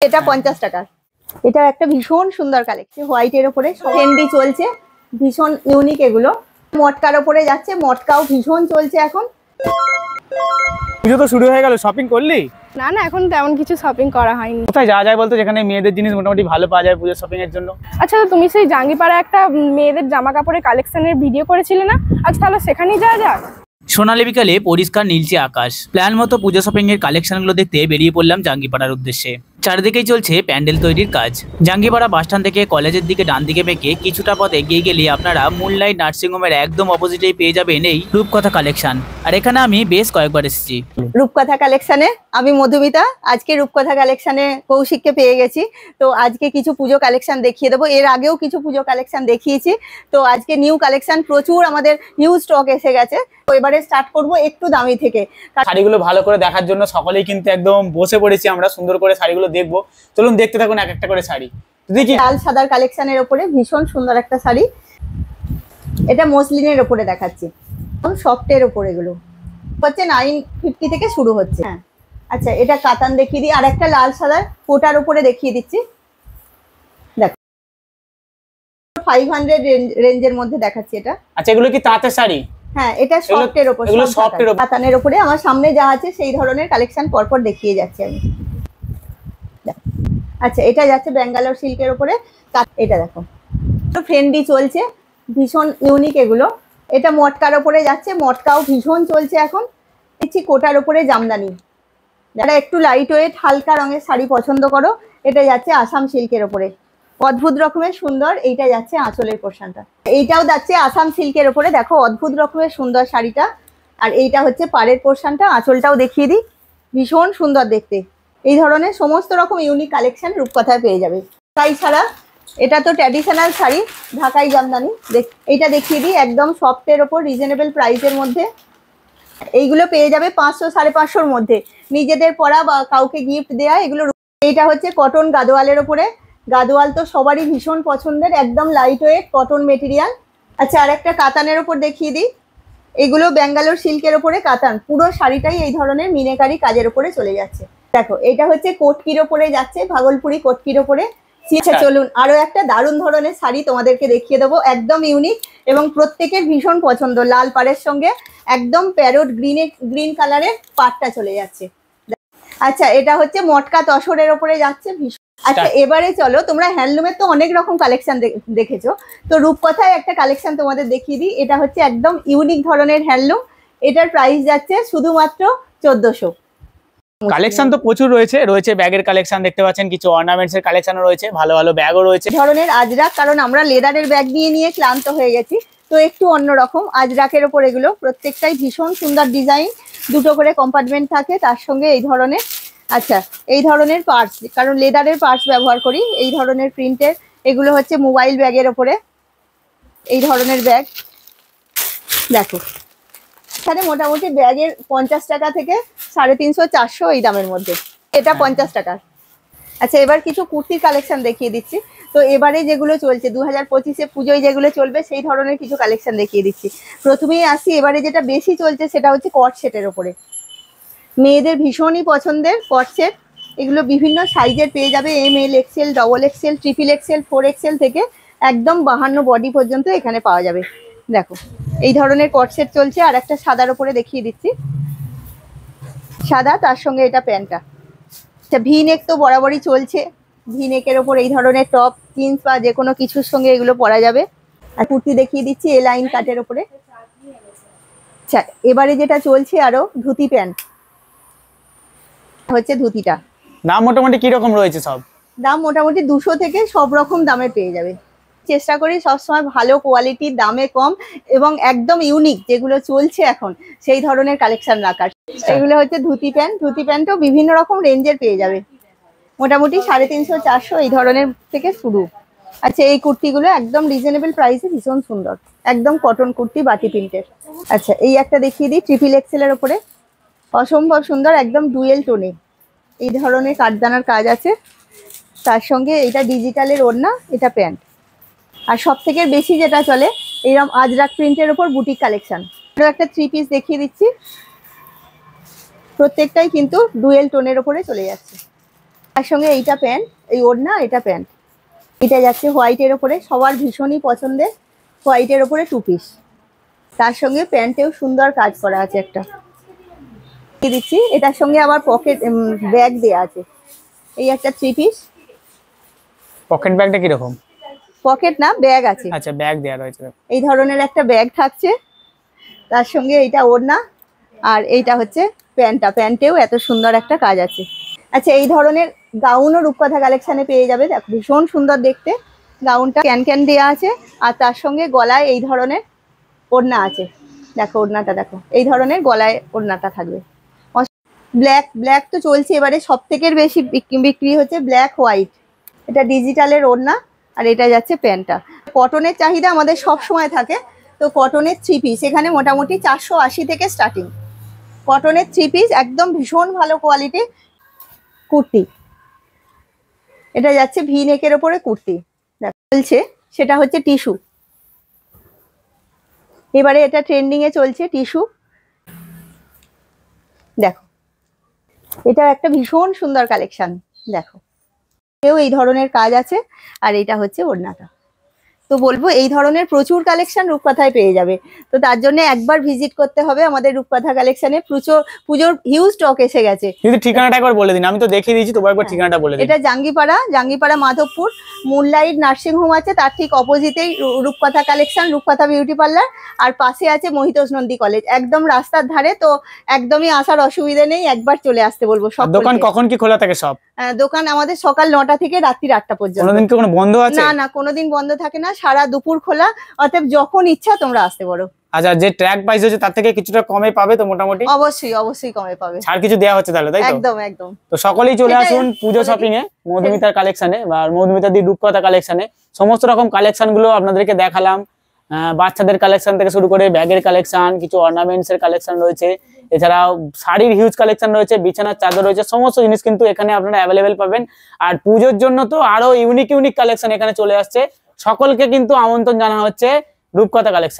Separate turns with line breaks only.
এটা 50 টাকা। এটা একটা ভীষণ সুন্দর কালেকশন, হোয়াইটের উপরে ট্রেন্ডি চলছে, ভীষণ ইউনিক। এগুলো মটকার উপরে যাচ্ছে, মটকাও ভীষণ চলছে এখন।
পুজো তো শুরু হয়ে গেল, শপিং করলি?
না না, এখন তেমন কিছু শপিং করা হয়নি।
কোথায় যাওয়া যায় বলতো, যেখানে মেয়েদের জিনিস মোটামুটি ভালো পাওয়া যায় পুজো শপিং এর জন্য?
আচ্ছা, তুমি সেই জাঙ্গিপাড়া একটা মেয়েদের জামা কাপড়ের কালেকশনের ভিডিও করেছিলে না? আচ্ছা, তাহলে সেখানেই যাওয়া যাক।
সোনালী বিকালে পরিষ্কার নীলচে আকাশ, প্ল্যান মতো পুজো শপিং এর কালেকশনগুলো দেখতে বেরিয়ে পড়লাম জাঙ্গিপাড়ার উদ্দেশ্যে। চারিদিকেই চলছে প্যান্ডেল তৈরির কাজ। জাঙ্গিপাড়া বাসস্ট্যান্ড থেকে কলেজের দিকে ডান দিকে বেঁকে কিছুটা পথ এগিয়ে গেলে আপনারা মুনলাইট নার্সিংহোমের একদম অপোজিটেই পেয়ে যাবেন এই রূপকথা কালেকশন। আর এখানে আমি বেশ কয়েকবার এসেছি।
রূপকথা কালেকশনে আমি মধুমিতা। আজকে রূপকথা কালেকশনে কৌশিককে পেয়ে গেছি, তো আজকে কিছু পুজো কালেকশন দেখিয়ে দেবো। এর আগেও কিছু পুজো কালেকশন দেখিয়েছি, তো আজকে নিউ কালেকশন প্রচুর, আমাদের নিউ স্টক এসে গেছে। তো এবারে স্টার্ট করব একটু দামি থেকে।
শাড়িগুলো ভালো করে দেখার জন্য সকলেই কিন্তু একদম বসে পড়েছি আমরা, সুন্দর করে শাড়িগুলো দেখবো। চলুন দেখতে থাকুন এক একটা করে শাড়ি। দেখি
লাল সাদার কালেকশনের উপরে ভীষণ সুন্দর একটা শাড়ি, এটা মসলিনের উপরে দেখাচ্ছি, সফটের উপরে। এগুলো হচ্ছে 950 থেকে শুরু হচ্ছে। হ্যাঁ, আচ্ছা, এটা কাতান দেখিয়ে দিই। আর একটা লাল সাদার কোটার উপরে দেখিয়ে দিচ্ছি, দেখো 500 রেঞ্জের মধ্যে দেখাচ্ছি এটা।
আচ্ছা, এগুলো কি তাঁতের শাড়ি?
হ্যাঁ, এটা সফটের উপর,
এগুলো সফটের উপর,
কাতানের উপরে। আমার সামনে যা আছে সেই ধরনের কালেকশন পরপর দেখিয়ে যাচ্ছি আমি। আচ্ছা, এটা যাচ্ছে ব্যাঙ্গালোর সিল্কের উপরে। এটা দেখো, ফ্রেন্ডি চলছে, ভীষণ ইউনিক এগুলো। এটা মটকার উপরে যাচ্ছে, মটকাও ভীষণ চলছে এখন। দেখছি কোটার উপরে জামদানি। যারা একটু লাইট ওয়েট হালকা রঙের শাড়ি পছন্দ করো, এটা যাচ্ছে আসাম সিল্কের উপরে, অদ্ভুত রকমের সুন্দর। এইটা যাচ্ছে আঁচলের পোর্শনটা, এইটাও যাচ্ছে আসাম সিল্কের উপরে। দেখো অদ্ভুত রকমের সুন্দর শাড়িটা। আর এইটা হচ্ছে পাড়ের পোর্শনটা, আঁচলটাও দেখিয়ে দিই, ভীষণ সুন্দর দেখতে। এই ধরনের সমস্ত রকম ইউনিক কালেকশন রূপকথায় পেয়ে যাবে। তাই ছাড়া এটা তো ট্র্যাডিশনাল শাড়ি, ঢাকাই জামদানি। এইটা দেখিয়ে দিই, একদম সফটের ওপর, রিজনেবল প্রাইসের মধ্যে। এইগুলো পেয়ে যাবে 500-550 মধ্যে, নিজেদের পরা বা কাউকে গিফট দেয়া এগুলো। এইটা হচ্ছে কটন গাদোয়ালের ওপরে। গাদোয়াল তো সবারই ভীষণ পছন্দের, একদম লাইট ওয়েট কটন মেটেরিয়াল। আচ্ছা, আর একটা কাতানের ওপর দেখিয়ে দিই। এগুলো ব্যাঙ্গালোর সিল্কের ওপরে কাতান, পুরো শাড়িটাই এই ধরনের মিনেকারি কাজের ওপরে চলে যাচ্ছে। দেখো, এটা হচ্ছে কোটকির ওপরে যাচ্ছে, ভাগলপুরি কোটকির ওপরে। চলুন আরো একটা দারুণ ধরনের শাড়ি তোমাদেরকে দেখিয়ে দেবো, একদম ইউনিক এবং প্রত্যেকের ভীষণ পছন্দ। লাল পাড়ের সঙ্গে একদম প্যারোট গ্রিন কালারের পাড়টা চলে যাচ্ছে। আচ্ছা, এটা হচ্ছে মটকা তসরের ওপরে যাচ্ছে, ভীষণ। আচ্ছা, এবারে চলো, তোমরা হ্যান্ডলুমের তো অনেক রকম কালেকশন দেখেছো, তো রূপকথায় একটা কালেকশন তোমাদের দেখিয়ে দিই। এটা হচ্ছে একদম ইউনিক ধরনের হ্যান্ডলুম। এটার প্রাইস যাচ্ছে শুধুমাত্র 1400।
কালেকশন তো প্রচুর রয়েছে ব্যাগের কালেকশন দেখতে পাচ্ছেন, কিছু অর্নামেন্টস এর কালেকশনও রয়েছে, ভালো ভালো ব্যাগও রয়েছে।
ধরনের আজরাক, কারণ আমরা লেদারের ব্যাগ নিয়ে ক্লান্ত হয়ে গেছি, তো একটু অন্যরকম আজরাকের ওপর এগুলো। প্রত্যেকটাই ভীষণ সুন্দর ডিজাইন, দুটো করে কম্পার্টমেন্ট থাকে, তার সঙ্গে এই ধরনের। আচ্ছা, এই ধরনের পার্স, কারণ লেদারের পার্স ব্যবহার করি, এই ধরনের প্রিন্টের। এগুলো হচ্ছে মোবাইল ব্যাগের ওপরে, এই ধরনের ব্যাগ। দেখো, এখানে মোটামুটি ব্যাগের 50 টাকা থেকে 350-400 এই দামের মধ্যে, এটা 50 টাকা। আচ্ছা, এবার কিছু কুর্তির কালেকশন দেখিয়ে দিচ্ছি। তো এবারে যেগুলো চলছে 2025-এ পুজোয় যেগুলো চলবে সেই ধরনের কিছু কালেকশন দেখিয়ে দিচ্ছি। প্রথমেই আসি, এবারে যেটা বেশি চলছে সেটা হচ্ছে কট সেটের ওপরে। মেয়েদের ভীষণই পছন্দের কট সেট। এগুলো বিভিন্ন সাইজের পেয়ে যাবে, ML, XL, XXL, XXL, 4XL থেকে একদম 52 বডি পর্যন্ত এখানে পাওয়া যাবে। দেখো, এই ধরনের কট সেট চলছে। আর একটা সাদার ওপরে দেখিয়ে দিচ্ছি, সাদা, তার সঙ্গে এটা প্যান্টটা। আচ্ছা, ভি নেক তো বরাবরই চলছে, ভি নেকের ওপর এই ধরনের টপ, জিন্স বা যে কোনো কিছুর সঙ্গে এগুলো পরা যাবে। আর কুর্তি দেখিয়ে দিচ্ছি এ লাইন কাটের ওপরে। আচ্ছা, এবারে যেটা চলছে আরো ধুতি প্যান্ট হচ্ছে, ধুতিটা
দাম মোটামুটি কিরকম রয়েছে? সব
দাম মোটামুটি 200 থেকে সব রকম দামে পেয়ে যাবে। চেষ্টা করি সবসময় ভালো কোয়ালিটির, দামে কম এবং একদম ইউনিক যেগুলো চলছে এখন সেই ধরনের কালেকশন রাখার। এগুলো হচ্ছে ধুতি প্যান্ট। ধুতি প্যান্টও বিভিন্ন রকম রেঞ্জের পেয়ে যাবে, মোটামুটি 350-400 এই ধরনের থেকে শুরু। আচ্ছা, এই কুর্তিগুলো একদম রিজনেবল প্রাইসে, ভীষণ সুন্দর, একদম কটন কুর্তি, বাটি প্রিন্টের। আচ্ছা, এই একটা দেখিয়ে দিই, XXL এর ওপরে, অসম্ভব সুন্দর, একদম ডুয়েল টোনে এই ধরনের কাঠদানার কাজ আছে। তার সঙ্গে এটা ডিজিটালের ওড়না, এটা প্যান্ট। আর সব থেকে বেশি যেটা চলে এইরকম আজরাক প্রিন্টের ওপর বুটিক কালেকশন। একটা 3 পিস দেখিয়ে দিচ্ছি, প্রত্যেকটাই কিন্তু ডুয়েল টোনের ওপরে চলে যাচ্ছে। তার সঙ্গে এইটা প্যান্ট, এই ওড়না, এটা প্যান্ট। এটা যাচ্ছে হোয়াইটের ওপরে, সবার ভীষণই পছন্দের হোয়াইটের ওপরে 2 পিস। তার সঙ্গে প্যান্টেও সুন্দর কাজ করা আছে একটা দিচ্ছি। এটার সঙ্গে আবার পকেট ব্যাগ দেওয়া আছে। এই একটা 3 পিস।
পকেট ব্যাগটা কিরকম?
পকেট না, ব্যাগ আছে।
আচ্ছা, ব্যাগ দেওয়া রয়েছে।
এই ধরনের একটা ব্যাগ থাকছে। তার সঙ্গে এইটা ওড়না, আর এইটা হচ্ছে প্যান্টটা। প্যান্টেও এত সুন্দর একটা কাজ আছে। আচ্ছা, এই ধরনের গাউনও রূপকথা কালেকশানে পেয়ে যাবে। দেখো ভীষণ সুন্দর দেখতে। গাউনটা ক্যান দেওয়া আছে, আর তার সঙ্গে গলায় এই ধরনের ওড়না আছে। দেখো ওড়নাটা দেখো, এই ধরনের গলায় ওড়নাটা থাকবে। ব্ল্যাক তো চলছে এবারে, সব থেকে বেশি বিক্রি হচ্ছে ব্ল্যাক হোয়াইট। এটা ডিজিটালের ওড়না, আর এটা যাচ্ছে প্যান্টটা। কটনের চাহিদা আমাদের সব সময় থাকে, তো কটনের 3 পিস এখানে মোটামুটি 480 থেকে স্টার্টিং। কটনের 3 পিস একদম ভীষণ ভালো কোয়ালিটি। কুর্তি, এটা যাচ্ছে ভি নেকের ওপরে কুর্তি চলছে, সেটা হচ্ছে টিস্যু। এবারে এটা ট্রেন্ডিং এ চলছে টিস্যু। দেখো এটা একটা ভীষণ সুন্দর কালেকশন। দেখো এও এই ধরনের কাজ আছে, আর এটা হচ্ছে ওড়নাটা। তো বলবো এই ধরনের প্রচুর কালেকশন রূপকথায় পেয়ে যাবে। তো তার জন্য একবার ভিজিট করতে হবে আমাদের রূপকথা কালেকশনে। পুজোর হিউজ স্টক এসে গেছে।
কিন্তু ঠিকানাটা একবার বলে দিন, আমি তো দেখিয়ে দিয়েছি, তবু একবার ঠিকানাটা বলে দিন।
এটা Jangipara Madhabpur moonlight nursing home আছে, তার ঠিক অপোজিটেই রূপকথা কালেকশন, রূপকথা বিউটি পার্লার, আর পাশে আছে মহিতোষ নন্দী কলেজ, একদম রাস্তার ধারে। তো একদমই আসার অসুবিধা নেই, একবার চলে আসতে বলবো। সব
দোকান কখন কি খোলা থাকে সব?
দোকান আমাদের সকাল 9টা থেকে রাত্রি 8টা পর্যন্ত।
কোনোদিন কি কোনো বন্ধ আছে?
না, কোনোদিন বন্ধ থাকে না, সারা দুপুর খোলা। অতএব যখন ইচ্ছা তোমরা আসতে পারো।
আচ্ছা, যে ট্র্যাক প্রাইস হচ্ছে তার থেকে কিছুটা কমে পাবে তো মোটামুটি?
অবশ্যই কমে পাবে।
ছাড় কিছু দেওয়া হচ্ছে তাহলে, তাই তো?
একদম।
তো সকলেই চলে
সেটাই
আসুন পুজো
বলে
শপিং এ মধুমিতার কালেকশনে, বা মধুমিতা দি রূপকথা কালেকশনে। সমস্ত রকম কালেকশন গুলো আপনাদেরকে দেখালাম। বাচ্চাদের কালেকশন থেকে শুরু করে ব্যাগের কালেকশন, কিছু অর্নামেন্টস এর কালেকশন রয়েছে, এছাড়াও শাড়ির হিউজ কালেকশন রয়েছে, বিছানার চাদর রয়েছে, সমস্ত জিনিস কিন্তু এখানে আপনারা অ্যাভেলেবেল পাবেন। আর পুজোর জন্য তো আরো ইউনিক কালেকশন এখানে চলে আসছে। সকলকে কিন্তু আমন্ত্রণ জানানো হচ্ছে রূপকথা কালেকশন।